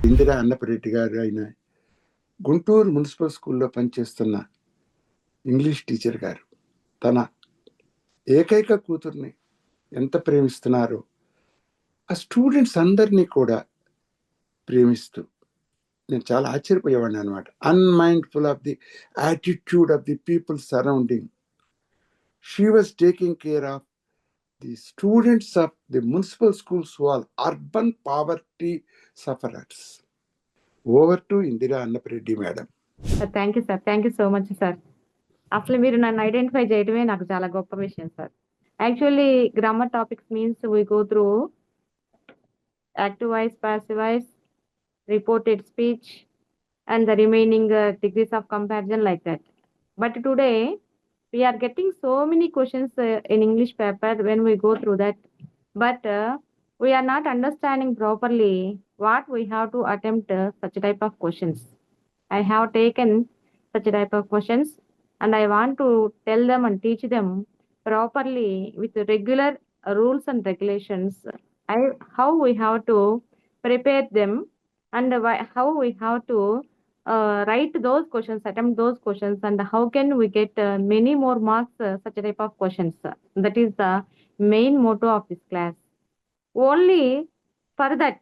ఇందిరా అన్నపరెడ్డి గారు ఆయన గుంటూరు మున్సిపల్ స్కూల్లో పనిచేస్తున్న ఇంగ్లీష్ టీచర్ గారు తన ఏకైక కూతుర్ని ఎంత ప్రేమిస్తున్నారో ఆ స్టూడెంట్స్ అందరినీ కూడా ప్రేమిస్తూ నేను చాలా ఆశ్చర్యపోయేవాడిని అనమాట. Unmindful of the attitude of the people surrounding, she was taking care of the students of the municipal schools who are urban poverty sufferers. Over to Indira Annapareddy madam. Thank you sir. Thank you so much sir. అసలు మీరు నన్ను identify చేయడమే నాకు చాలా గొప్ప విషయం sir. Actually grammar topics means we go through active voice, passive voice, reported speech, and the remaining degrees of comparison like that. But today we are getting so many questions in English paper when we go through that, but we are not understanding properly what we have to attempt such type of questions. I have taken such type of questions and I want to tell them and teach them properly with regular rules and regulations. How we have to prepare them and how we have to write those questions, attempt those questions, and how can we get many more marks such type of questions. That is the main motto of this class. Only for that,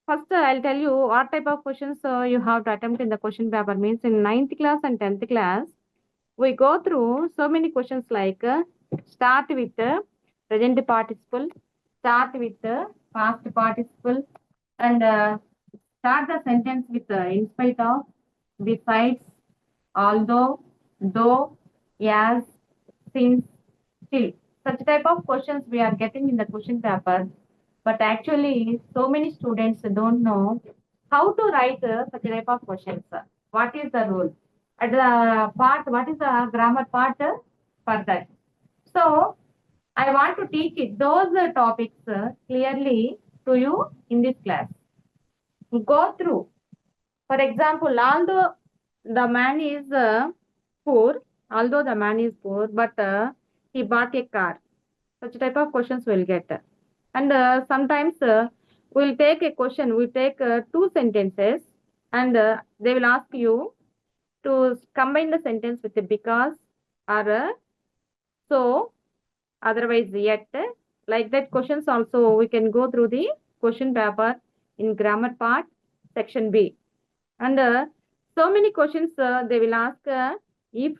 first I'll tell you what type of questions you have to attempt in the question paper. Means in 9th class and 10th class, we go through so many questions like start with present participle, start with past participle, and start the sentence with in spite of, besides, although, though, as, since, still. Such type of questions we are getting in the question paper. But actually, so many students don't know how to write such type of questions. What is the rule? At the part, what is the grammar part for that? So, I want to teach it, those topics clearly to you in this class. Go through. For example, although the man is poor, but he bought a car. Such type of questions we'll get. And sometimes we'll take a question, we take two sentences, and they will ask you to combine the sentence with a because or so, otherwise yet. Like that questions also we can go through the question paper in grammar part section B. And so many questions they will ask if,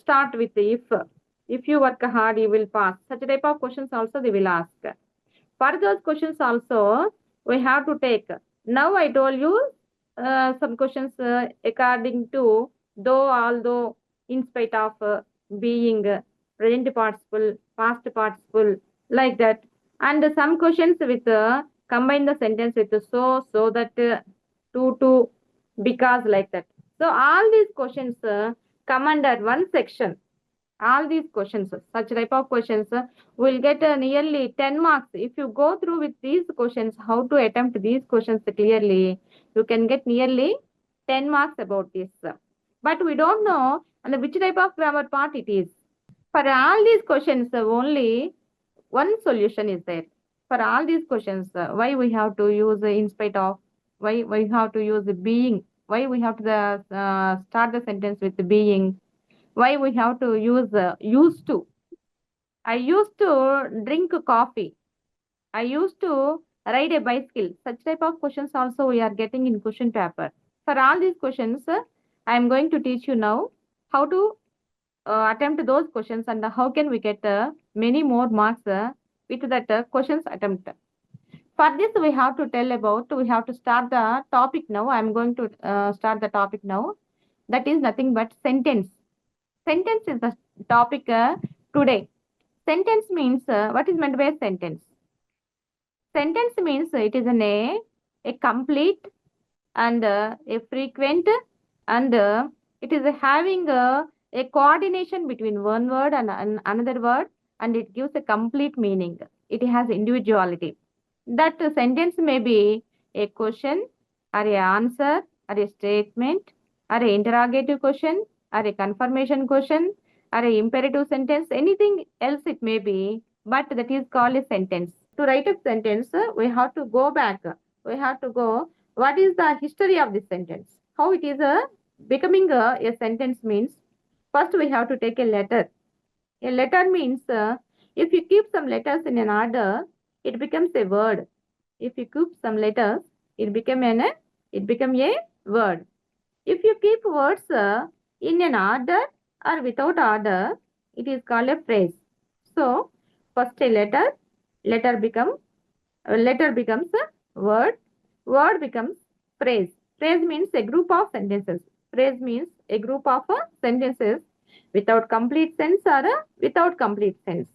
start with if you work hard you will pass. Such type of questions also they will ask. For those questions also we have to take. Now I told you some questions according to though, although, in spite of, being, present participle, past participle, like that. And some questions with combine the sentence with so that, to, because, like that. So all these questions come under one section. All these questions, such type of questions will get nearly 10 marks. If you go through with these questions, how to attempt these questions clearly, you can get nearly 10 marks about this. But we don't know and which type of grammar part it is. For all these questions, only one solution is there. For all these questions, why we have to use in spite of, why we have to use being, why we have to start the sentence with being, why we have to use used to. I used to drink coffee. I used to ride a bicycle. Such type of questions also we are getting in question paper. For all these questions, I am going to teach you now how to attempt those questions and how can we get many more marks with that questions attempt. For this, we have to tell about, we have to start the topic now. I am going to start the topic now. That is nothing but sentence. Sentence is the topic today. Sentence means, what is meant by a sentence? Sentence means it is a complete and a frequent and it is having a coordination between one word and another word, and it gives a complete meaning. It has individuality. That sentence may be a question or a answer or a statement or a interrogative question or a confirmation question or a imperative sentence, anything else it may be, but that is called a sentence. To write a sentence, we have to go back. We have to go What is the history of this sentence? How it is becoming a sentence means, first we have to take a letter. A letter means if you keep some letters in an order, it becomes a word. If you keep some letters, it become a word. If you keep words in an order or without order, it is called a phrase. So first a letter become letter becomes a word, word becomes phrase. Phrase means a group of sentences. Phrase means a group of sentences without complete sense or without complete sense.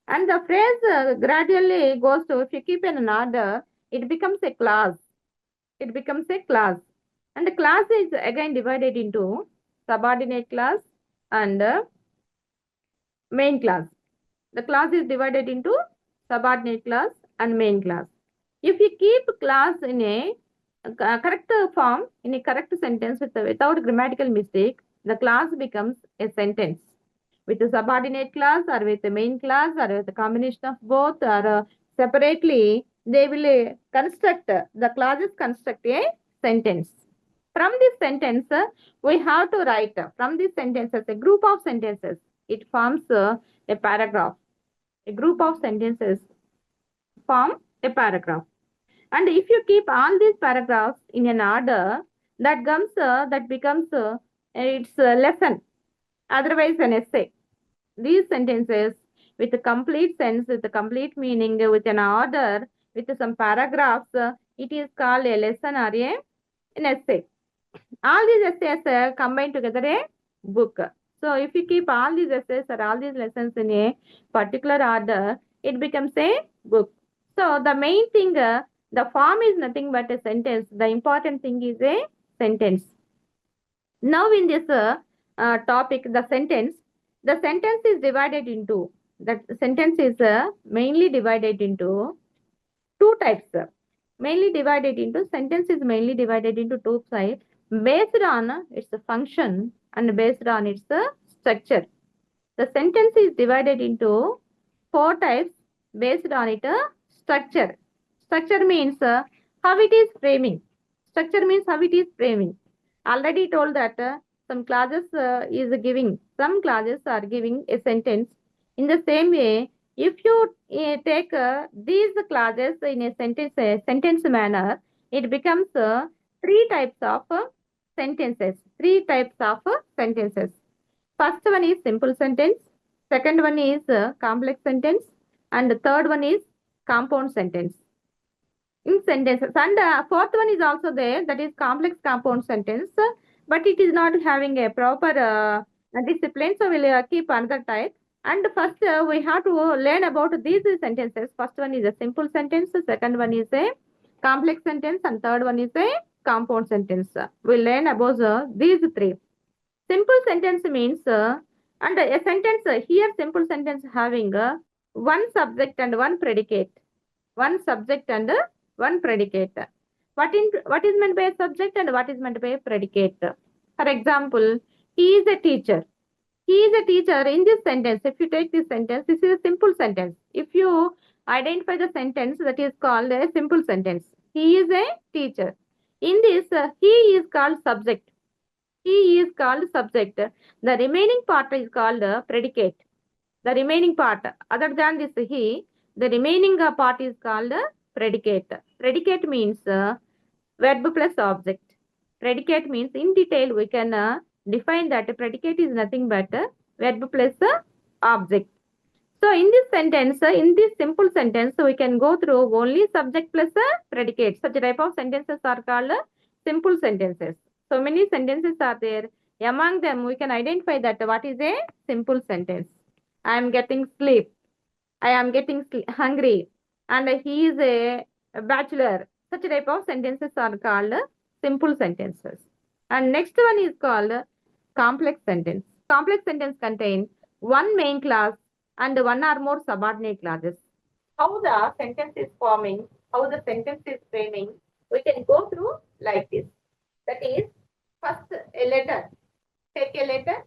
And the phrase gradually goes to, if you keep in an order, it becomes a clause. It becomes a clause. And the clause is again divided into subordinate clause and main clause. The clause is divided into subordinate clause and main clause. If you keep clause in a correct form, in a correct sentence without grammatical mistake, the clause becomes a sentence. With a subordinate clause or with a main clause or with a combination of both or separately, they will construct, the clauses construct a sentence. From this sentence, we have to write from these sentences, a group of sentences. It forms a paragraph. A group of sentences form a paragraph. And if you keep all these paragraphs in an order, that becomes its lesson, otherwise an essay. These sentences with a complete sense, with a complete meaning, with an order, with some paragraphs, it is called a lesson or an essay. All these essays combined together a book. So if you keep all these essays or all these lessons in a particular order, it becomes a book. So the main thing, the form is nothing but a sentence. The important thing is a sentence. Now in this topic, the sentence is divided into, that sentence is mainly divided into two types. Sentence is mainly divided into two types based on its function and based on its structure. The sentence is divided into four types based on its structure. Structure means how it is framing. Structure means how it is framing. Already told that some clauses some clauses are giving a sentence. In the same way, if you take these clauses in a sentence manner, it becomes three types of sentences. First one is simple sentence, second one is complex sentence, and the third one is compound sentence. In sentences, and fourth one is also there, that is complex compound sentence, but it is not having a proper discipline, so we'll keep another type. And first we have to learn about these sentences. First one is a simple sentence, second one is a complex sentence, and third one is a compound sentence. We'll learn about these three. Simple sentence means, and a sentence here, simple sentence having one subject and one predicate. One subject and one predicate. What is meant by a subject and what is meant by a predicate? For example, he is a teacher. He is a teacher. In this sentence, if you take this sentence, this is a simple sentence. If you identify the sentence, that is called a simple sentence. He is a teacher. In this, he is called subject. He is called subject. The remaining part is called predicate. The remaining part, other than this he, the remaining part is called predicate. Predicate means verb plus object. Predicate means, in detail we can define that predicate is nothing but verb plus object. So in this sentence, in this simple sentence, we can go through only subject plus predicate. Such type of sentences are called simple sentences. So many sentences are there. Among them, we can identify that what is a simple sentence. I am getting sleep. I am getting hungry. And he is a bachelor. Such type of sentences are called simple sentences. And next one is called complex sentence. Complex sentence contains one main clause and one or more subordinate clauses. How the sentence is forming, how the sentence is framing, we can go through like this. That is, first a letter. Take a letter.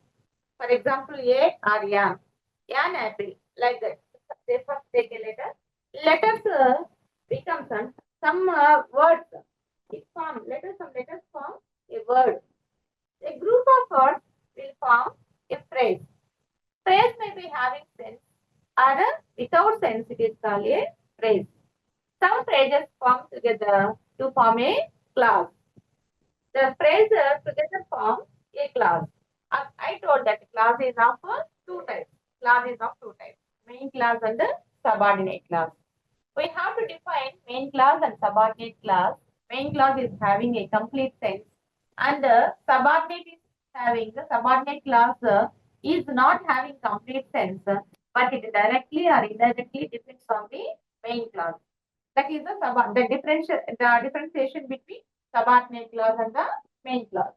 For example, A or an apple, like that. They first take a letter. Letters becomes some words. It form letters. Some letters form a word. A group of words will form a phrase. Phrase may be having sense or without sense. It is called a phrase. Some phrases form together to form a clause. The phrases together form a clause. I told that clause is of two types. Clause is of two types. Main clause and subordinate clause. We have to define main clause and subordinate clause. Main clause is having a complete sense, and subordinate is having the subordinate clause is not having complete sense, but it directly or indirectly depends on the main clause. That is the differentiation between subordinate clause and the main clause.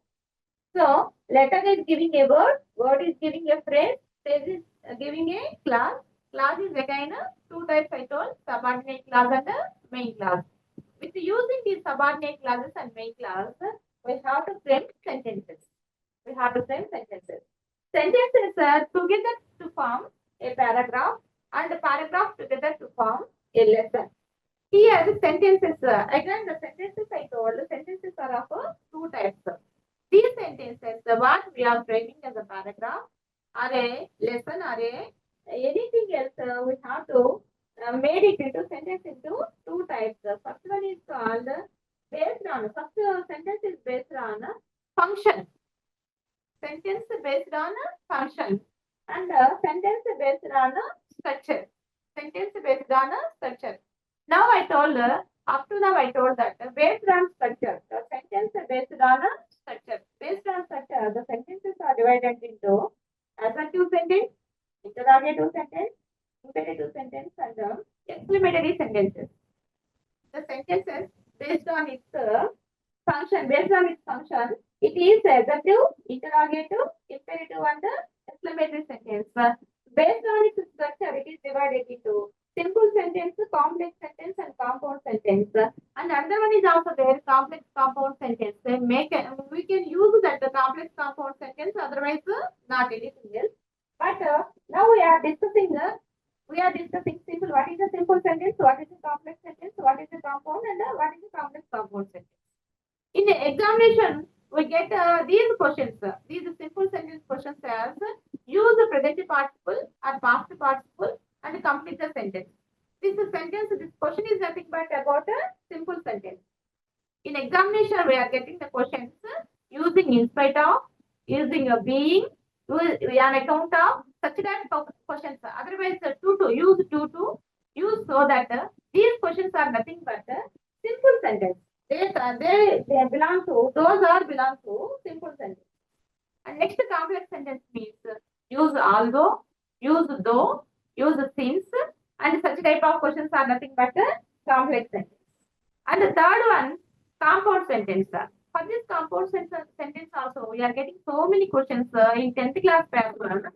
So letter is giving a word is giving a phrase is giving a clause. Clause is again two types I told, subordinate clause and main clause. With using these subordinate clauses and main clause, we have to frame sentences. We have to frame sentences. Sentences are together to form a paragraph, and the paragraph together to form a lesson. Here the sentences, again the sentences I told, the sentences are of two types. These sentences, the what we are framing as a paragraph or a lesson or anything else, we have to made it into sentence into two types. The first one is called based on, first sentence is based on function. Sentence based on function, and sentence based on structure. Sentence based on structure. Now I told, up to now I told that based on structure, the sentence based on structure. Based on structure, the sentences are divided into assertive sentence, interrogative sentence, imperative sentence, and exclamatory sentences. The sentences based on its function, it is assertive, interrogative, imperative, and exclamatory sentence. Based on its structure, it is divided into simple sentence, complex sentence, and compound sentence. And another one is also there, complex compound sentence. We can use that the complex compound sentence, otherwise not anything else. But now we are discussing simple. What is a simple sentence? What is a complex sentence? What is a compound, and what is a complex compound sentence? In the examination, we get these questions. These simple sentence questions as use the present participle or past participle and complete the sentence. This question is nothing but about a simple sentence. In examination, we are getting the questions using in spite of, using a being, on account of, such type of questions. Otherwise, to use so that these questions are nothing but simple sentence. They belong to, belong to simple sentence. And next complex sentence means use although, use though, use since, and such type of questions are nothing but complex sentence. And the third one, compound sentence. For this compound sentence also, we are getting so many questions in 10th class paper.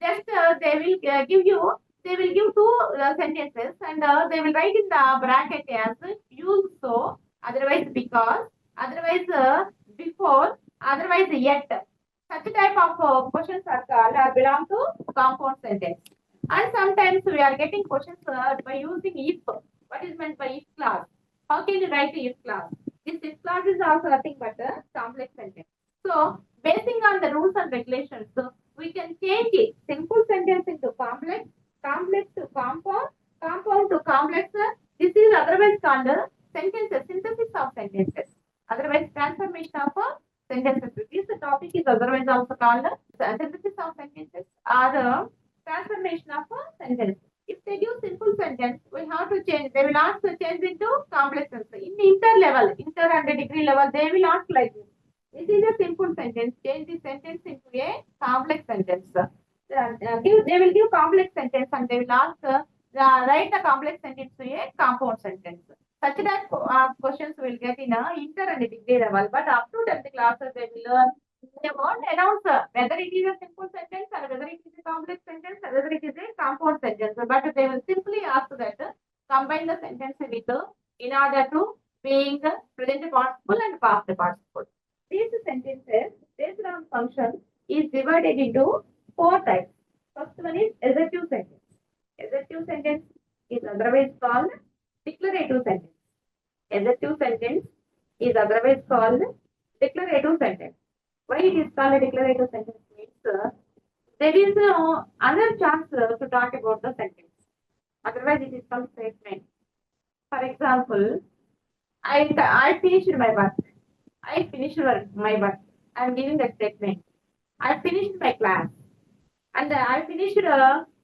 Just they will give two sentences, and they will write in the bracket as use so, otherwise because, otherwise before, otherwise yet. Such type of questions are called belong to compound sentence. And sometimes we are getting questions by using if. What is meant by if clause? How can you write if clause? This if clause is also nothing but a complex sentence. So, basing on the rules and regulations, we can change it simple sentence into complex, complex to compound, compound to complex. This is otherwise called sentences, synthesis of sentences. Otherwise, transformation of sentences. This topic is otherwise also called synthesis of sentences or transformation of a sentence. If they give simple sentence, we have to change. They will ask to change into complex sentence. In inter and degree level, they will ask like this. This is a simple sentence. Change the sentence into a complex sentence. They will give complex sentence and they will ask write the complex sentence to a compound sentence. Such that questions will get in a inter and degree level, but up to 10th classes they will learn. They won't announce whether it is a simple sentence or whether it is a complex sentence or whether it is a compound sentence. But they will simply ask that combine the sentence with in order to being present participle and past participle. These sentences based on function is divided into four types. First one is assertive sentence. Assertive sentence is otherwise called declarative sentence. Assertive sentence is otherwise called declarative sentence. Why it is called a declarative sentence means there is other chance to talk about the sentence. Otherwise, it is called statement. For example, I finished my work. I finished my work. I am giving a statement. I finished my class and I finished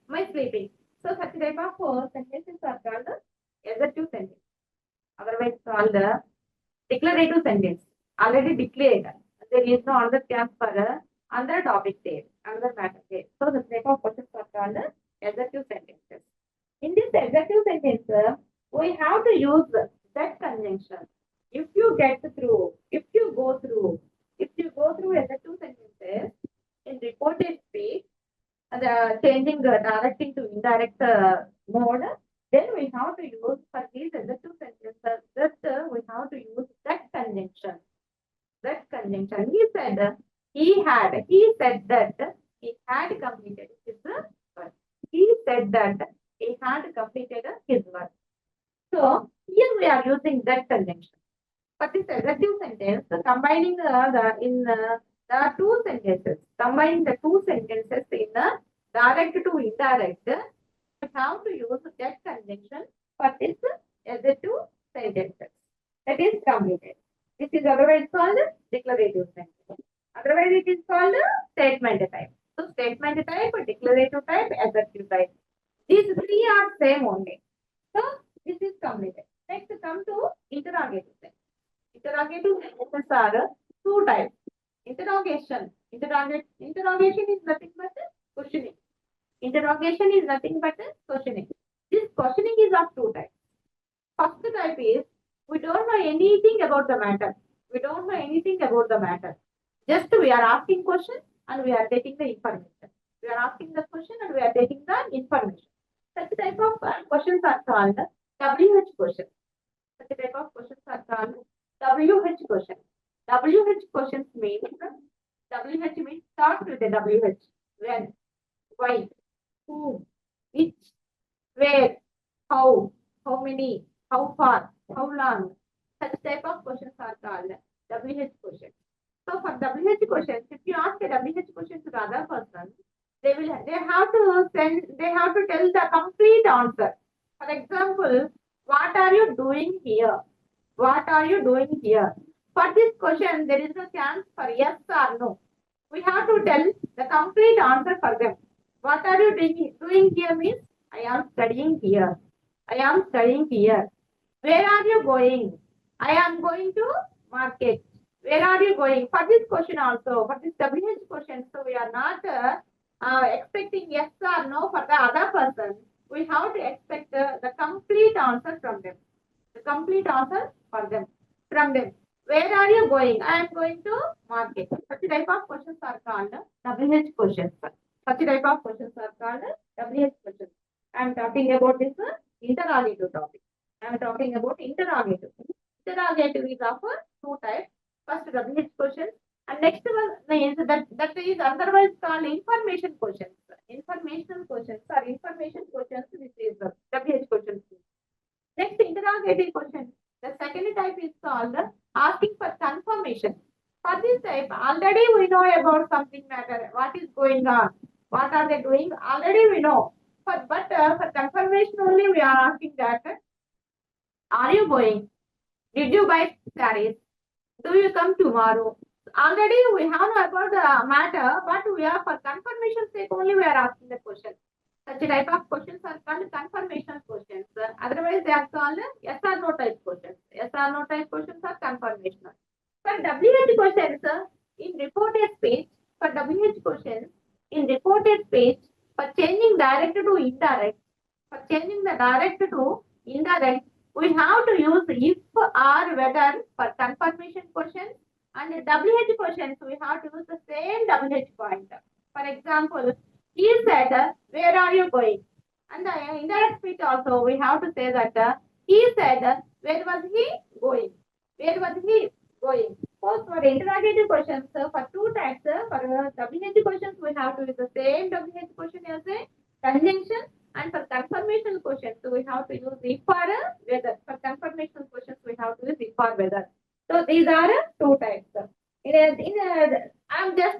my sleeping. So such type of sentences are called assertive sentence. Otherwise called declarative sentence. Already declared. There is no other chance for another topic there, another matter there. So the type of questions are called assertive sentences. In this executive sentence, we have to use that conjunction. If you get through, if you go through, if you go through executive sentences in reported speech, the changing directing to indirect mode, then we have to use for these executive sentences that we have to use that conjunction. That conjunction. He said that he had completed his work. He said that he had completed his work. So here we are using that conjunction. But this adjective sentence, combining the two sentences, combining the two sentences in direct to indirect, we have to use that conjunction for this adjective sentences. That is completed. This is otherwise called declarative sentence. Otherwise, it is called statement type. So, statement type, declarative type, adjective type. These three are same only. So, this is completed. Next, come to interrogative sentence. Interrogative sentences are two types. Interrogation. Interrogation is nothing but questioning. Interrogation is nothing but questioning. This questioning is of two types. First type is we don't know anything about the matter. We don't know anything about the matter. Just we are asking questions and we are taking the information. We are asking the question and we are taking the information. Such type of questions are called WH questions. Such type of questions are called WH questions. WH questions means WH means start with the WH. When, why, who, which, where, how many, how far, how long. Such type of questions are called WH questions. So for WH questions, if you ask a WH question to the other person, they have to tell the complete answer. For example, what are you doing here? What are you doing here? For this question, there is no chance for yes or no. We have to tell the complete answer for them. What are you doing here means I am studying here. I am studying here. Where are you going? I am going to market. Where are you going? For this question also, for this WH question, so we are not expecting yes or no for the other person. We have to expect the complete answer from them. The complete answer for them, from them. Where are you going? I am going to market. Such type of questions are called WH questions. Such type of questions are called WH questions. I am talking about this interrogative topic. I am talking about interrogative. Interrogative is of two types. First WH questions and next one is that is otherwise called information questions. Informational questions or information questions, which is WH questions. Next interrogative question. The second type is called asking for confirmation. For this type, already we know about something matter. What is going on? What are they doing? Already we know. But for confirmation only, we are asking that. Are you going? Did you buy sarees? Do you come tomorrow? Already we have know about the matter, but we are for confirmation sake only we are asking the question. Such type of questions are called confirmation questions. Otherwise, they are called yes or no type questions. Yes or no type questions are confirmational. For WH questions, in reported speech, for WH questions, in reported speech, for changing direct to indirect, for changing the direct to indirect, we have to use if or whether for confirmation questions, and WH questions, we have to use the same WH point. For example, he said, where are you going? And the indirect speech also, we have to say that he said, where was he going? Where was he going? So for interrogative questions, for two types, for WH questions, we have to use the same WH question as a conjunction, and for confirmation questions, we have to use if or whether. For confirmation questions, we have to use if or whether. So these are two types. I'm just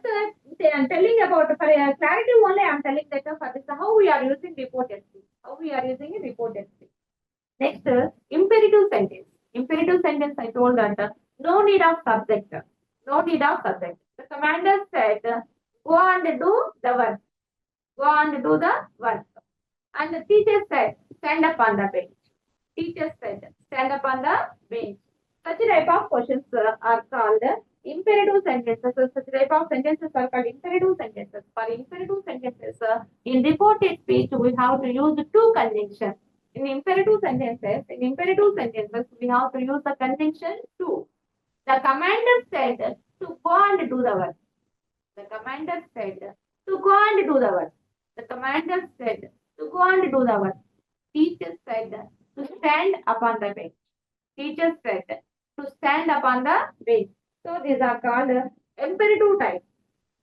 telling about for clarity only. I'm telling that for this how we are using reported speech. How we are using a reported speech. Next, imperative sentence. Imperative sentence. I told that no need of subject. No need of subject. The commander said, "Go and do the work. Go and do the work." And the teacher said, "Stand up on the bench." Teacher said, "Stand up on the bench." Such type of questions are called imperative sentences. So such type of sentences are called imperative sentences. For imperative sentences, in reported speech, we have to use two conjunctions. In imperative sentences, we have to use the conjunction to. The commander said to go and do the work. The commander said to go and do the work. The commander said to go and do the work. Teacher said to stand upon the bench. Teacher said to stand upon the bench. So these are called imperative type.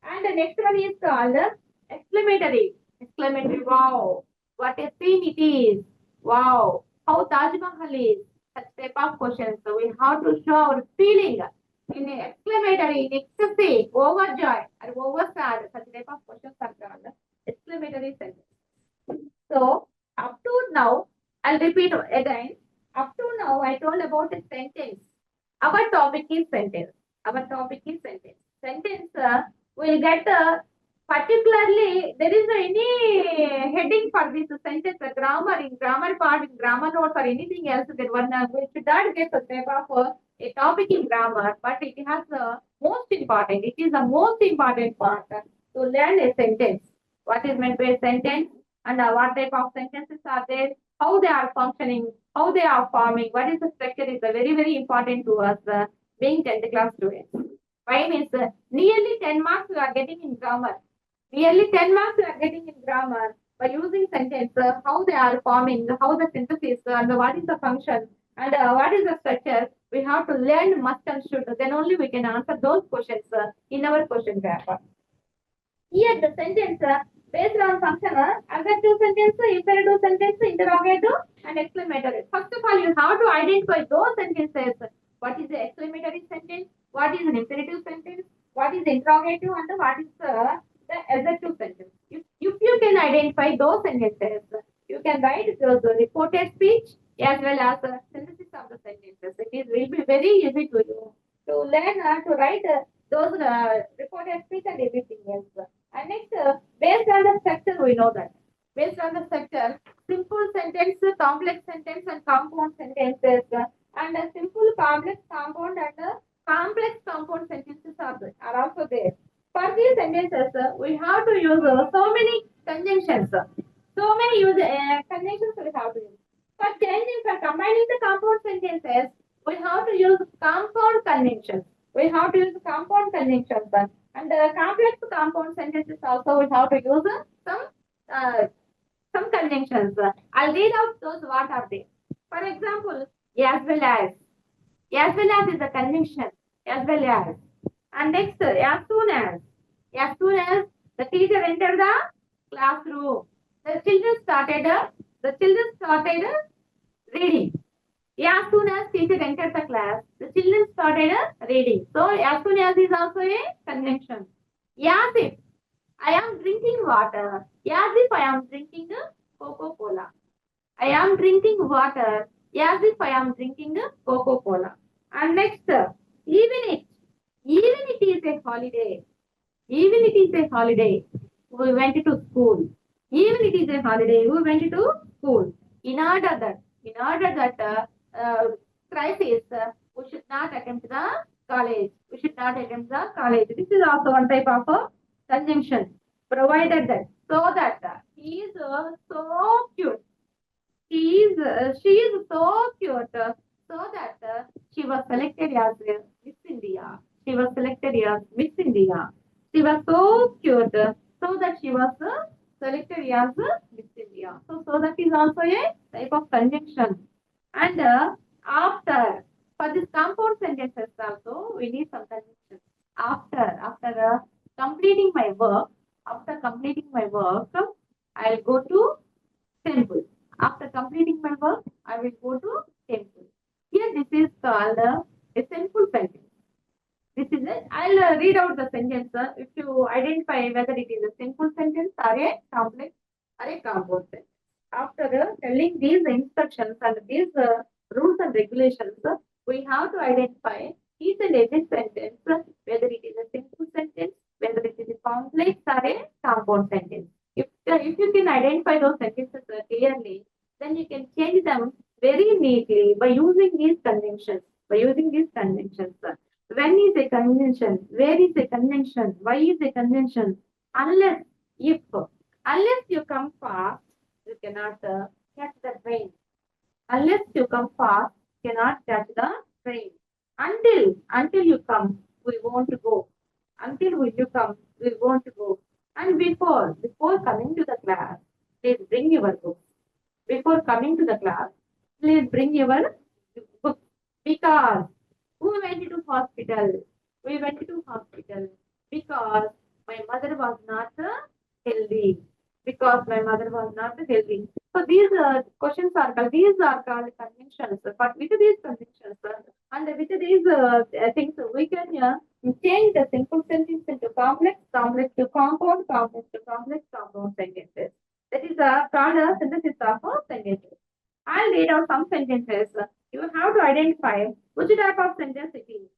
And the next one is called exclamatory. Exclamatory. Wow. What a scene it is. Wow. How Taj Mahal is. Such type of questions. So we have to show our feeling in exclamatory, in ecstasy, overjoy, or oversad. Such type of questions are called exclamatory sentence. So up to now, I'll repeat again. Up to now, I told about a sentence. Our topic is sentence. Our topic is sentence. Sentence will get particularly there is any heading for this sentence, grammar in grammar part, in grammar notes or anything else. There one we should not get a type of a topic in grammar, but it has the most important. It is the most important part to learn a sentence. What is meant by a sentence and what type of sentences are there, how they are functioning, how they are forming, what is the structure is very, very important to us being 10th class students. Why means nearly 10 marks we are getting in grammar. Nearly 10 marks we are getting in grammar by using sentence, how they are forming, how the synthesis, and what is the function, and what is the structure. We have to learn must and should. Then only we can answer those questions in our question paper. Here the sentence based on function, adjective sentence, imperative sentence, interrogative, and exclamatory. First of all, you have to identify those sentences. What is the exclamatory sentence? What is an imperative sentence? What is interrogative? And what is the adjective sentence? If you can identify those sentences, you can write those reported speech as well as synthesis of the sentences. Will be very easy to you to learn to write those reported speech and everything else. And next, based on the structure, we know that. Based on the structure, simple sentence, complex sentence, and compound sentences, and a simple, complex, compound, and complex compound sentences are also there. For these sentences, we have to use so many conjunctions. So many conjunctions we have to use. For combining the compound sentences, we have to use compound conjunctions. We have to use compound conjunctions. And complex compound sentences also we have to use uh, some conjunctions. I'll read out those what are they. For example, as well as. As well as is a conjunction. As well as. And next, as soon as. As soon as the teacher entered the classroom, the children started reading. As soon as teacher entered the class, the children started reading. So as soon as is also a conjunction. As if I am drinking water. As if I am drinking Coca-Cola. I am drinking water. As if I am drinking Coca-Cola. And next, even it is a holiday. Even it is a holiday. We went to school. Even it is a holiday. We went to school. In order that crisis, we should not attempt the college. We should not attempt the college. This is also one type of conjunction. Provided that, so that he is so cute. She is so cute. So that she was selected as Miss India. She was selected as Miss India. She was so cute. So that she was selected as Miss India. So that is also a type of conjunction. And after, for this compound sentences also, we need some conjunction. After completing my work, I'll go to temple. After completing my work, I will go to temple. Here, this is called a simple sentence. I'll read out the sentence. If you identify whether it is a simple sentence or a complex or a compound sentence. After telling these instructions and these rules and regulations, we have to identify each and every sentence, whether it is a simple sentence, whether it is a complex or a compound sentence. If you can identify those sentences clearly, then you can change them very neatly by using these conventions. By using these conventions. When is a convention? Where is a convention? Why is a convention? Unless, if, unless you come fast, you cannot catch the train. Unless you come fast, you cannot catch the train. Until you come, we won't go. Until you come, we won't go. And before coming to the class, please bring your book. Before coming to the class, please bring your book because we went to hospital. We went to hospital because my mother was not healthy. Because my mother was not healthy. So these questions are called, these are called conventions. But with these conventions and with these things, we can change the simple sentence into complex, complex to compound, complex to complex, compound sentences. That is called a synthesis of sentences. I'll read out some sentences. You have to identify which type of sentence it is.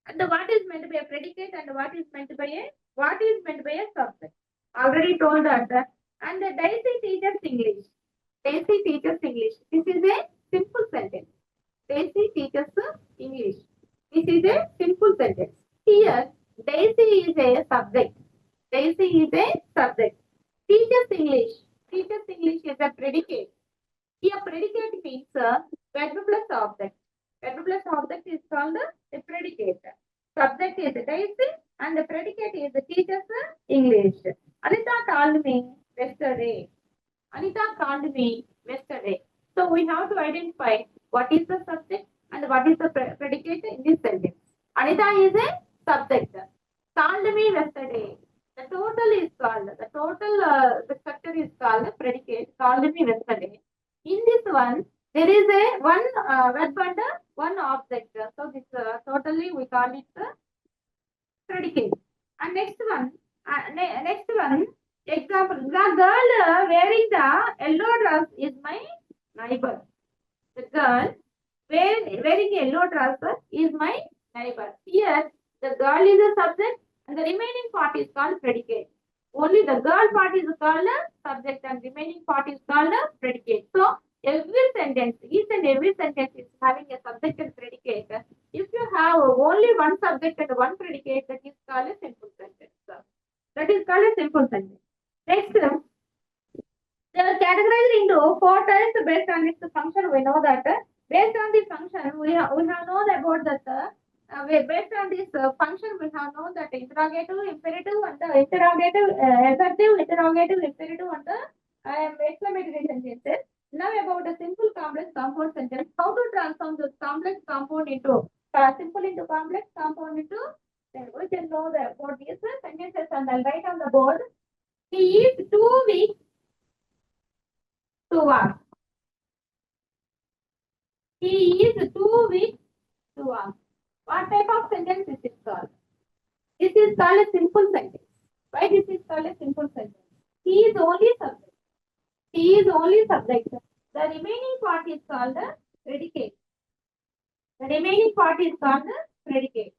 And what is meant by a predicate and what is meant by a subject. Already told that. And Daisy teaches English. Daisy teaches English. This is a simple sentence. Daisy teaches English. This is a simple sentence. Here, Daisy is a subject. Daisy is a subject. Teaches English. Teaches English is a predicate. Here, predicate means verb plus object. Verb plus object is called a predicate. Subject is Daisy and the predicate is teaches English. Anita called me yesterday. Anita called me yesterday. So we have to identify what is the subject and what is the predicate in this sentence. Anita is a subject. Called me yesterday. The total is called. The structure is called predicate. Called me yesterday. In this one, there is a one verb and one object. So this totally we call it predicate. And next one, example. The girl wearing the yellow dress is my neighbor. The girl wearing yellow dress is my neighbor. Here, the girl is a subject and the remaining part is called predicate. Only the girl part is called subject and remaining part is called predicate. So, each and every sentence is having a subject and predicate. If you have only one subject and one predicate, that is called a simple sentence. That is called a simple sentence. Next, they are categorized into four types based on its function. We know that based on the function, we have known about that. Based on this function, we have known that interrogative, imperative, and the interrogative, assertive, interrogative, imperative, and the exclamatory sentences. Now about the simple complex compound sentence, how to transform this complex compound into simple into complex compound into, then we can know about these sentences and I'll write on the board. He is 2 weeks to work. He is 2 weeks to work. What type of sentence this is called? This is called a simple sentence. Why this is called a simple sentence? He is only subject. He is only subject. The remaining part is called the predicate. The remaining part is called the predicate.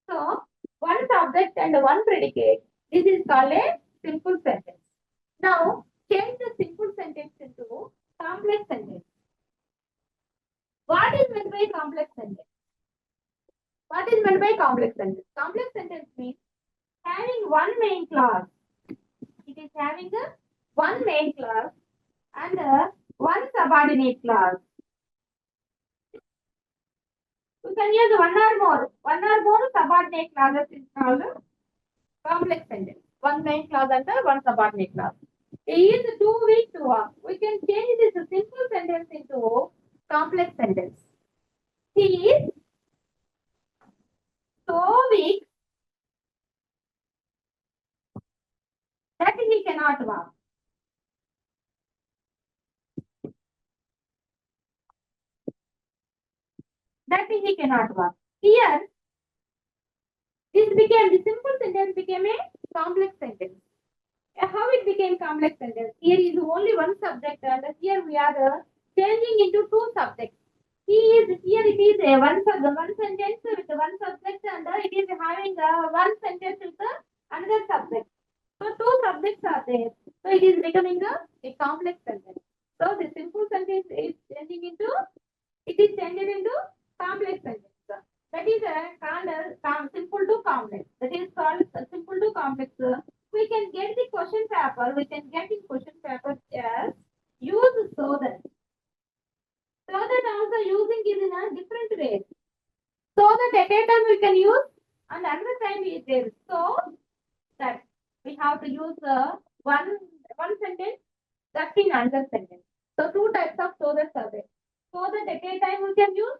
So, one subject and one predicate. This is called a simple sentence. Now, change the simple sentence into complex sentence. What is meant by complex sentence? What is meant by complex sentence? Complex sentence means having one main clause. It is having one main clause and one subordinate clause. You can use one or more subordinate clauses is called complex sentence. One main clause and one subordinate clause. He is 2 weeks to work. We can change this simple sentence into complex sentence. He is so weak that he cannot walk. That he cannot walk. Here, The simple sentence became a complex sentence. How it became complex sentence? Here is only one subject, and here we are changing into two subjects. Here it is a one sentence with one subject, and it is having one sentence with another subject. So two subjects are there. So it is becoming a complex sentence. So the simple sentence is changing into complex sentence. That is called simple to complex. That is called simple to complex. We can get the question paper. We can get in question paper as use so that. So that also using is in a different way. So that at a time we can use and another time is there. So that we have to use one sentence that in another sentence. So two types of so that are there. So that at a time we can use.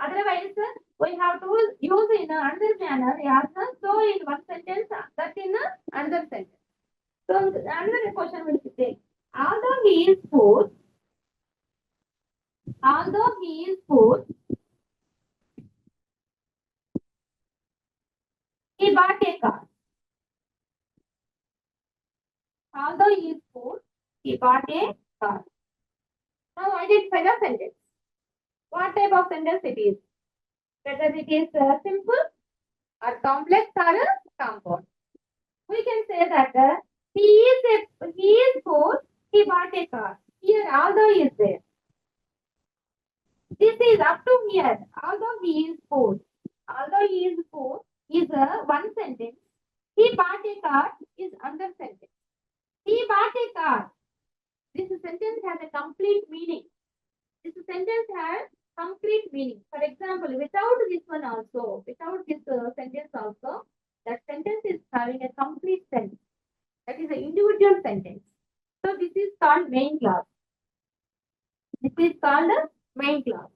Otherwise, we have to use in another manner as so in one sentence that in another sentence. So another question will say, although he is poor, although he is poor, he bought a car. Although he is poor, he bought a car. Now identify the sentence. What type of sentence it is? Whether it is simple or complex or compound. We can say that he is poor, he bought a car. Here although is there. This is up to here. Although he is poor. Although he is poor is one sentence. He bought a car is another sentence. He bought a car. This sentence has a complete meaning. This sentence has complete meaning. For example, without this one also, without this sentence also, that sentence is having a complete sense. That is an individual sentence. So this is called main clause. This is called main clause.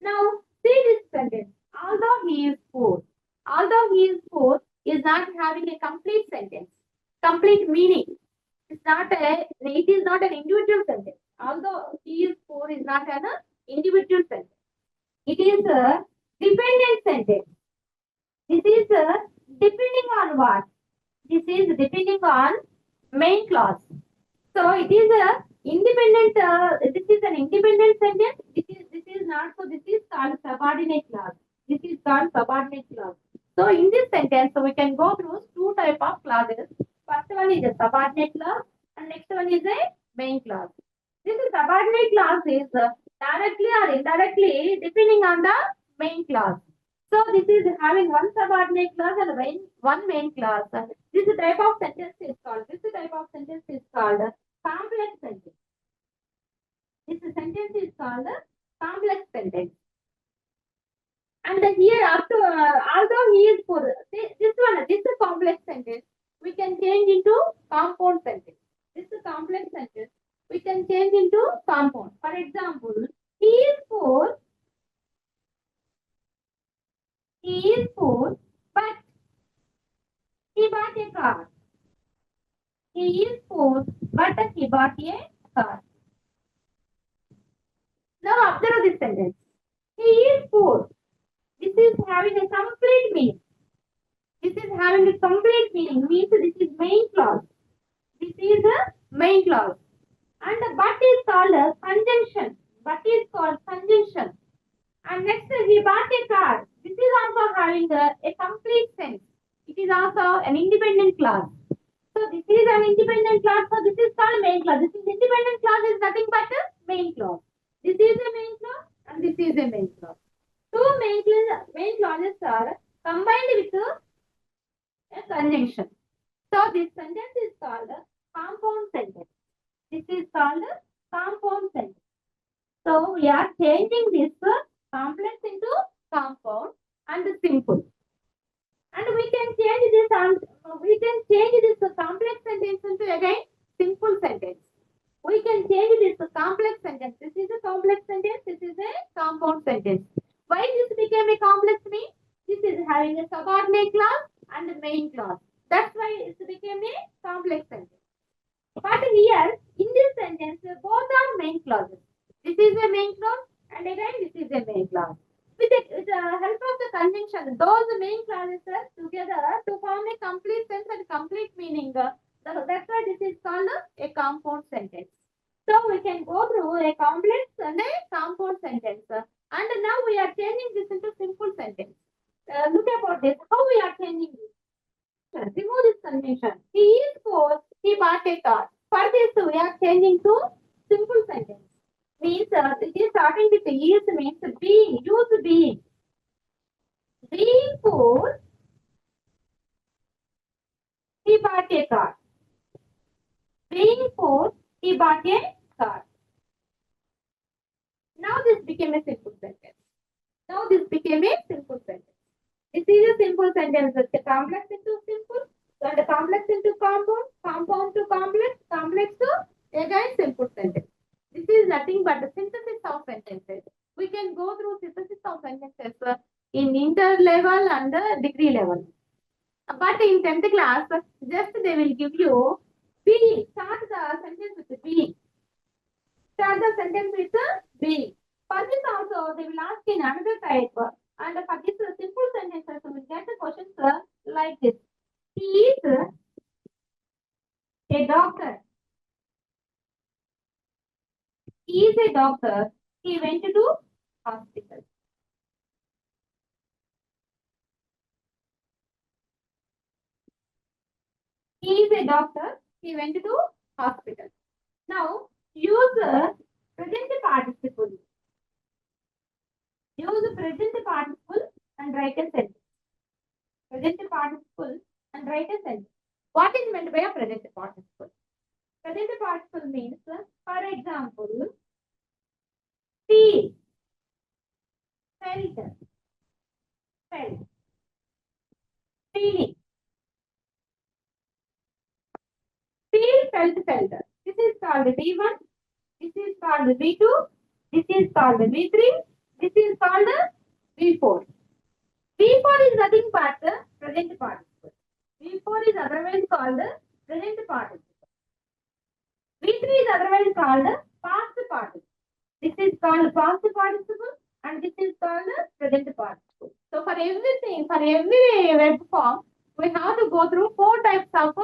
Now see this sentence. Although he is poor, although he is poor is not having a complete sentence, complete meaning. It is not an individual sentence. Although he is poor is not an individual sentence. It is a dependent sentence. This is depending on what? This is depending on main clause. So it is a independent. This is an independent sentence. This is not. So this is called subordinate clause. This is called subordinate clause. So in this sentence, we can go through two type of clauses. First one is a subordinate clause, and next one is a main clause. This is subordinate clause is directly or indirectly depending on the main clause. So this is having one subordinate clause and one main clause. This type of sentence is called. Complex sentence. This sentence is called complex sentence. And here after although he is poor, this is complex sentence. We can change into compound sentence. This is complex sentence. We can change into compound. For example, he is poor. He is poor, but he bought a car. He is poor, but he bought a car. Now observe this sentence. He is poor. This is having a complete meaning. This is having a complete meaning. Means this is main clause. This is a main clause. And the but is called a conjunction. But is called conjunction. And next he bought a car. This is also having a complete sense. It is also an independent clause. So this is an independent clause. So this is called main clause. This is independent clause is nothing but a main clause. This is a main clause and this is a main clause. Two main clauses are combined with a conjunction. So this sentence is called a compound sentence. This is called a compound sentence. So we are changing this complex into compound and simple. And we can change this complex sentence into again simple sentence. We can change this complex sentence. This is a complex sentence. This is a compound sentence. Why this became a complex mean? This is having a subordinate clause and a main clause. That's why it became a complex sentence. But here, in this sentence, both are main clauses. This is a main clause and again this is a main clause. with the help of the conjunction, those main clauses together to form a complete sense and complete meaning. That's why this is called a compound sentence. So we can go through a complex and a compound sentence. And now we are changing this into simple sentence. Look about this. How we are changing this? Remove this conjunction. He is poor. He bought a car. For this, we are changing to simple sentence. Means it is starting with is means being. Use being. Being poor, he bought a car. Being poor, he bought a car. Now this became a simple sentence. Now this became a simple sentence. This is a simple sentence. The complex into simple, and the complex into compound, compound to complex, complex to again simple sentence. This is nothing but the synthesis of sentences. We can go through synthesis of sentences in inter level and degree level. But in 10th class, just they will give you be. Start the sentence with be. Start the sentence with be. For this also, they will ask in another type. And for this simple sentences, we will get the questions like this. He is a doctor. He is a doctor. He went to hospital. He is a doctor. He went to hospital. Now, use present participle. Use present participle and write a sentence. Present participle and write a sentence. What is meant by a present participle? Present participle means, for example, feel, felt, felt, feeling. Feel, felt, felt. This is called V1. This is called V2. This is called V3. This is called V4. V4 is nothing but present participle. V4 is otherwise called present participle. V3 is otherwise called past participle. This is called past participle and this is called present participle. So for everything, for every verb form, we have to go through four types of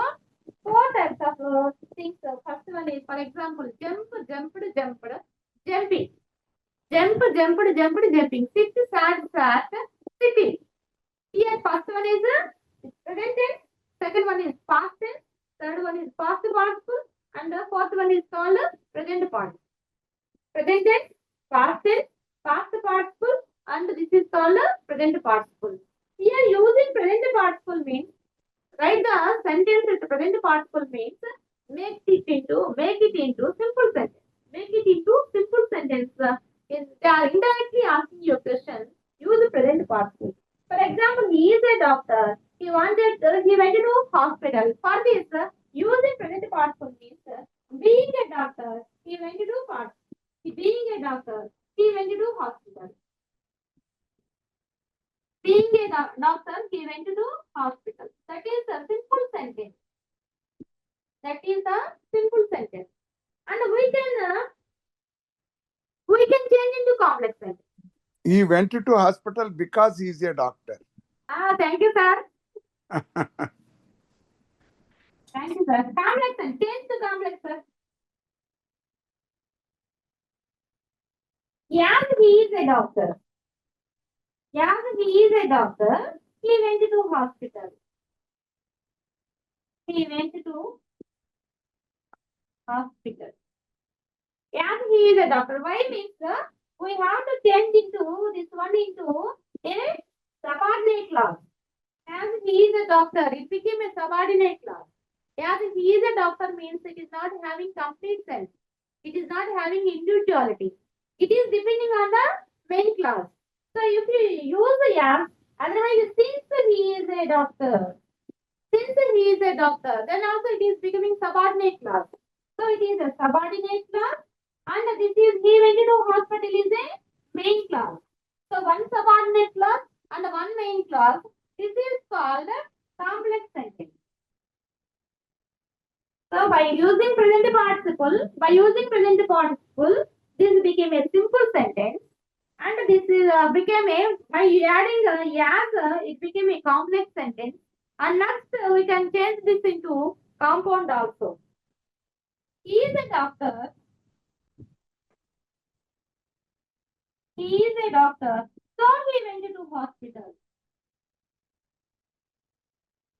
things. First one is, for example, jump, jumped, jumped, jumping. Jump, jumped, jumped, jumping. Sit, sat, sat, sitting. Here, first one is present tense, second one is past tense, third one is past participle, and the fourth one is called present participle. Present tense, past participle, and this is called present participle. Here, using present participle means write the sentence with present participle means make it into simple sentence. Make it into simple sentence. They are indirectly asking you a question. Use the present participle. For example, he is a doctor. He went to hospital. For this, using present participle means being a doctor, he went to hospital. Being a doctor, he went to hospital. Being a doctor, he went to hospital. That is a simple sentence. That is a simple sentence. And we can change into complex sentence. He went to hospital because he is a doctor. Thank you, sir. Thank you, sir. Complex sentence. Change to complex, sir. Yes, he is a doctor. Yes, he is a doctor. He went to hospital. He went to hospital. Yes, he is a doctor. Why means we have to change into this one into a subordinate clause. As he is a doctor, it became a subordinate clause. As he is a doctor means it is not having complete sense. It is not having individuality. It is depending on the main clause. So if you use the am, otherwise since he is a doctor, then also it is becoming subordinate clause. So it is a subordinate clause, and this is he went to hospital is a main clause. So one subordinate clause and one main clause. This is called complex sentence. So by using present participle, this became a simple sentence. And this is became a by adding yes, it became a complex sentence. And next we can change this into compound also. He is a doctor. He is a doctor. So he went to hospital.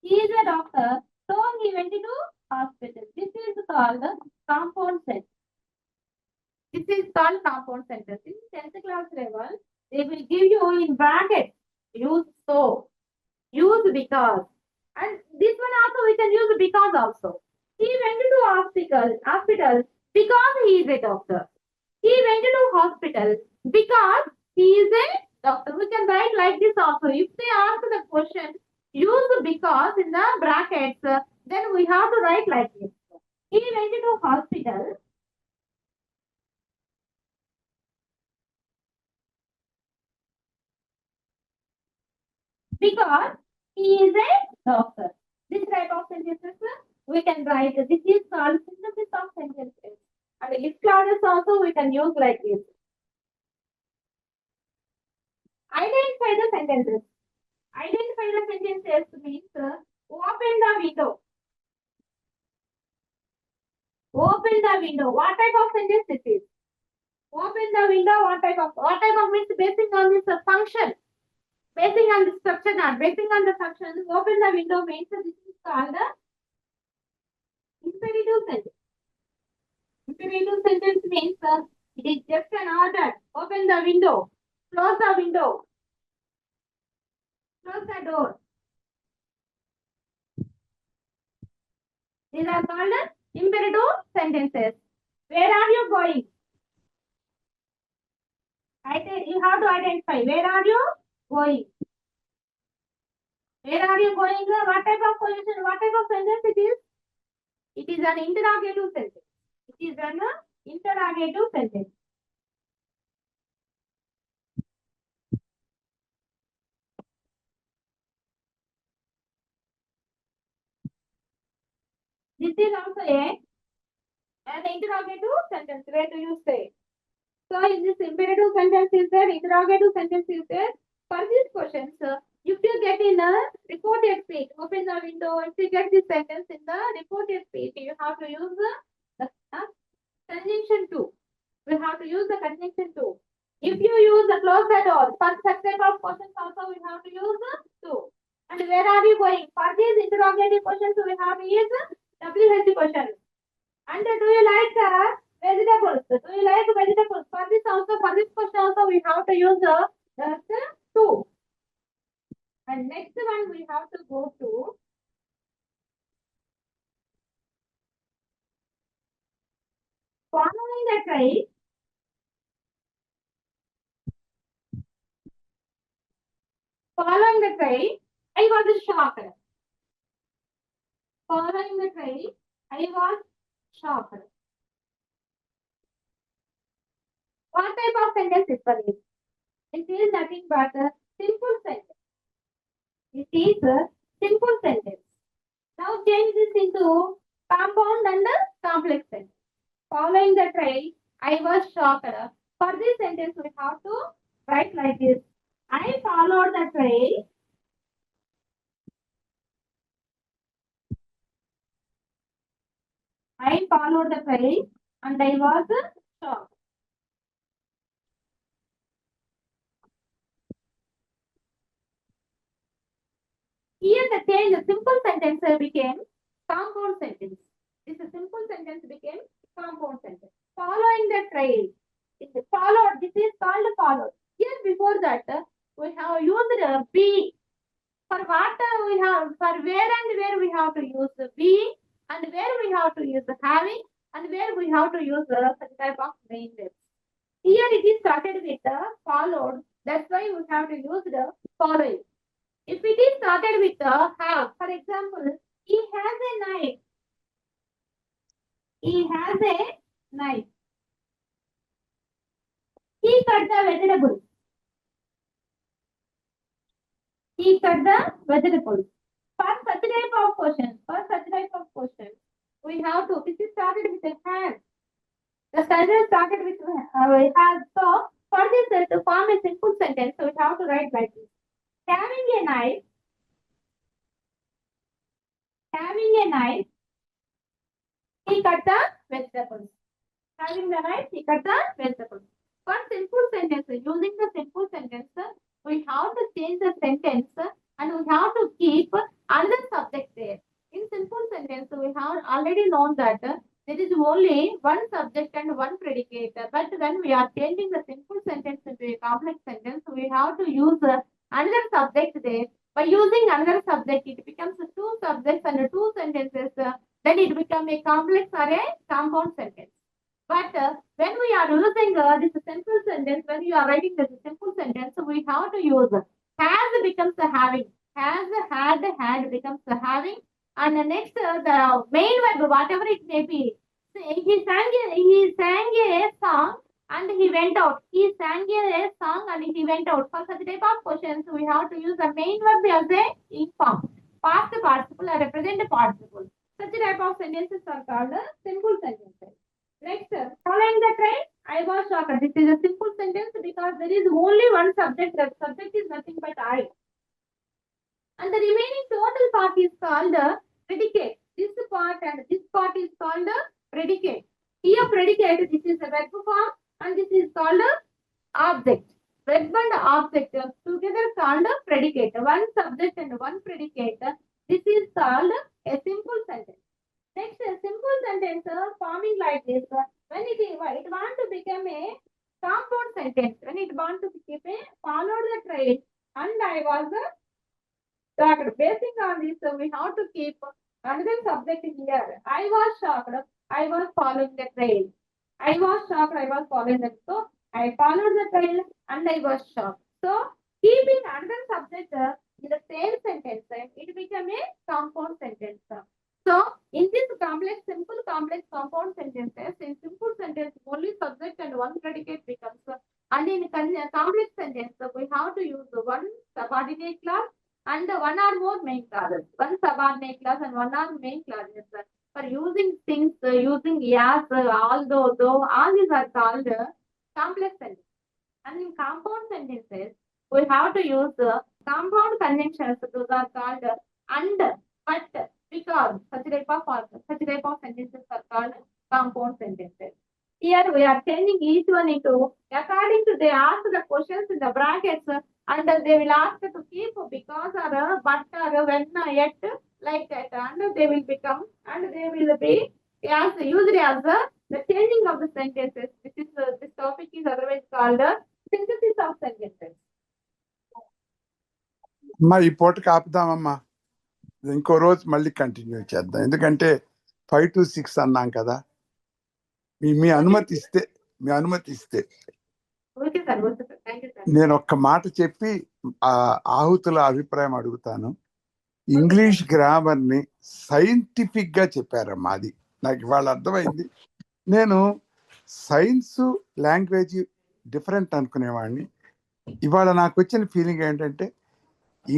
He is a doctor. So he went to hospital. This is called compound sentence. This is called compound sentence. In 10th class level, they will give you in brackets. Use so. Use because. And this one also we can use because also. He went to hospital because he is a doctor. He went to hospital because he is a doctor. We can write like this also. If they ask the question, use because in the brackets, then we have to write like this. He went to hospital because he is a doctor. This type of sentences we can write. This is called synthesis of sentences. And if clauses also we can use like this. Identify the sentences. Identify the sentences means open the window. Open the window. What type of sentence it is? Open the window. What type of means basing on this function. Basing on the structure, not basing on the function. Open the window means this is called the imperative sentence. Imperative sentence means it is just an order. Open the window. Close the window. Close the door. These are called imperative sentences. Where are you going? You have to identify. Where are you going? Where are you going? What type of position? What type of sentence it is? It is an interrogative sentence. It is an interrogative sentence. This is also an interrogative sentence. Where do you say? So in this imperative sentence is there, interrogative sentence is there. For these questions, if you get in a reported speech, open the window, if you get this sentence in the reported speech, you have to use the conjunction to. We have to use the conjunction to. If you use the close the door, for such type of questions also we have to use the to. And where are you going? For these interrogative questions, we have to use WH questions. And do you like vegetables? Do you like vegetables? For this question also we have to use the to. And next one we have to go to following the trail. Following the trail, I was shocked. Following the trail, I was shocked. What type of sentence is for this? It is nothing but a simple sentence. It is a simple sentence. Now change this into compound and complex sentence. Following the trail, I was shocked. For this sentence, we have to write like this. I followed the trail. I followed the trail and I was shocked. Here the change, the simple sentence became compound sentence. This simple sentence became compound sentence. Following the trail. Followed. This is called followed. Here before that, we have used be. For what we have, for where and where we have to use the be, and where we have to use the having, and where we have to use the such type of main verbs. Here it is started with the followed. That's why we have to use the following. If it is started with the have, for example, he has a knife. He has a knife. He cut the vegetables. He cut the vegetables. For such type of question, we have to. This is started with a hand. The sentence started with has. So For this, to form a simple sentence, so we have to write like this. Having a knife, he cut the vegetables. Having the knife, he cut the vegetables. For simple sentence, using the simple sentence, we have to change the sentence and we have to keep another subject there. In simple sentence, we have already known that there is only one subject and one predicate. But when we are changing the simple sentence into a complex sentence, we have to use another subject there. By using another subject, it becomes two subjects and two sentences. Then it becomes a complex or a compound sentence. But when we are using this simple sentence, when you are writing this simple sentence, we have to use has becomes a having, has, had becomes a having, and the next the main verb, whatever it may be. He sang a song and he went out. He sang a song and he went out. For such type of questions, we have to use the main verb as a inform, past participle or a present participle. Such type of sentences are called simple sentences. Next, following the train, I was shocked. This is a simple sentence because there is only one subject. That subject is nothing but I. And the remaining total part is called predicate. This part and this part is called predicate. Here predicate, this is a verb form and this is called object. Verb and object together called predicate. One subject and one predicate. This is called a simple sentence. Next, a simple sentence forming like this. When it want to become a compound sentence, when it want to keep a followed the trail, and I was shocked. Basing on this, we have to keep another subject here. I was shocked. I was following the trail. I was shocked. I was following the so I followed the trail and I was shocked. So keeping another subject in the same sentence, it became a compound sentence. So in this complex, simple, complex, compound sentences, in simple sentence, only subject and one predicate becomes. And in complex sentence, we have to use one subordinate clause and one or more main clauses. One subordinate clause and one or main clauses. For using things, using yes, although, though, all these are called complex sentences. And in compound sentences, we have to use compound conjunctions. Those are called and, but, because. Such type of sentences are called compound sentences. Here we are changing each one into according to they ask the questions in the brackets and they will ask to keep because or but or when yet like that and they will become and they will be as usually as the changing of the sentences. This topic is otherwise called synthesis of sentences. అమ్మా ఈ పూటకి ఆపుదామమ్మా, ఇంకో రోజు మళ్ళీ continue చేద్దాం. ఎందుకంటే 5 to 6 అన్నాం కదా. మీ అనుమతి ఇస్తే Okay, sir. Okay, sir. Thank you, sir. నేను ఒక్క మాట చెప్పి ఆహుతుల అభిప్రాయం అడుగుతాను. ఇంగ్లీష్ గ్రామర్ ని సైంటిఫిక్ గా చెప్పారమ్మా, అది నాకు ఇవాళ అర్థమైంది. నేను సైన్స్ లాంగ్వేజ్ డిఫరెంట్ అనుకునేవాడిని. ఇవాళ నాకు వచ్చిన ఫీలింగ్ ఏంటంటే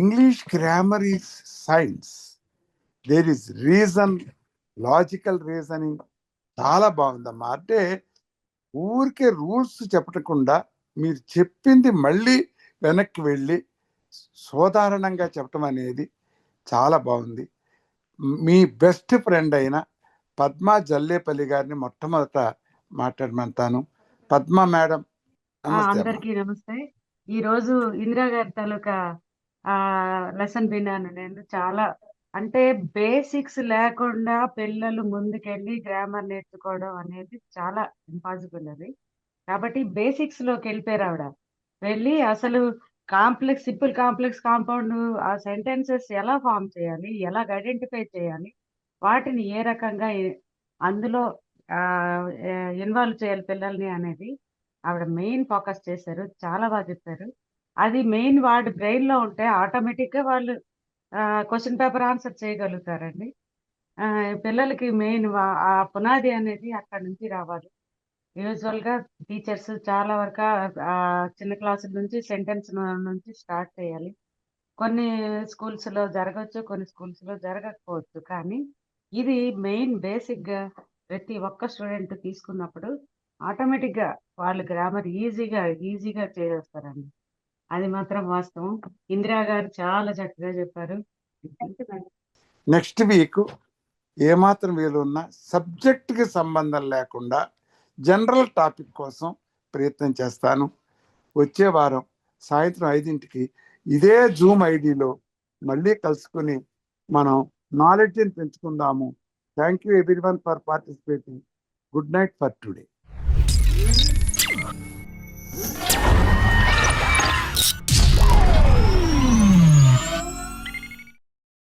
English grammar is science. There is reason, logical reasoning చాలా బాగుందమ్మా. అంటే ఊరికే రూల్స్ చెప్పకుండా మీరు చెప్పింది మళ్ళీ వెనక్కి వెళ్ళి సాధారణంగా చెప్పడం అనేది చాలా బాగుంది. మీ బెస్ట్ ఫ్రెండ్ అయిన పద్మా జల్లేపల్లి గారిని మొట్టమొదట మాట్లాడమంటాను. పద్మా మేడం, అందరికీ నమస్తే. ఈ రోజు ఇందిరా గారి తాలూకా లెసన్ విన్నాను నేను. చాలా అంటే బేసిక్స్ లేకుండా పిల్లలు ముందుకెళ్ళి గ్రామర్ నేర్చుకోవడం అనేది చాలా ఇంపాసిబుల్ అది. కాబట్టి బేసిక్స్ లోకి వెళ్ళిపోయారు ఆవిడ. వెళ్ళి అసలు కాంప్లెక్స్, సింపుల్, కాంప్లెక్స్, కాంపౌండ్ ఆ సెంటెన్సెస్ ఎలా ఫామ్ చేయాలి, ఎలా ఐడెంటిఫై చేయాలి, వాటిని ఏ రకంగా అందులో ఇన్వాల్వ్ చేయాలి పిల్లల్ని అనేది ఆవిడ మెయిన్ ఫోకస్ చేశారు. చాలా బాగా చెప్పారు. అది మెయిన్ వాడి బ్రెయిన్ లో ఉంటే ఆటోమేటిక్ గా వాళ్ళు క్వశ్చన్ పేపర్ ఆన్సర్ చేయగలుగుతారండి. పిల్లలకి మెయిన్ ఆ పునాది అనేది అక్కడి నుంచి రావాలి. యూజువల్ గా టీచర్స్ చాలా వరకు చిన్న క్లాసుల నుంచి సెంటెన్స్ నుంచి స్టార్ట్ చేయాలి. కొన్ని స్కూల్స్ లో జరగవచ్చు, కొన్ని స్కూల్స్ లో జరగకపోవచ్చు. కానీ ఇది మెయిన్ బేసిక్ గా ప్రతి ఒక్క స్టూడెంట్ తీసుకున్నప్పుడు ఆటోమేటిక్ గా వాళ్ళు గ్రామర్ ఈజీగా చేసేస్తారండి. అది మాత్రం వాస్తవం. ఇందిరా గారు చాలా చక్కగా చెప్పారు. నెక్స్ట్ వీక్ ఏమాత్రం వీలున్నా సబ్జెక్ట్కి సంబంధం లేకుండా జనరల్ టాపిక్ కోసం ప్రయత్నం చేస్తాను. వచ్చే వారం సాయంత్రం 5ంటికి ఇదే జూమ్ ఐడిలో మళ్ళీ కలుసుకుని మనం నాలెడ్జ్ని పెంచుకుందాము. Thank you everyone for participating. Good night for today.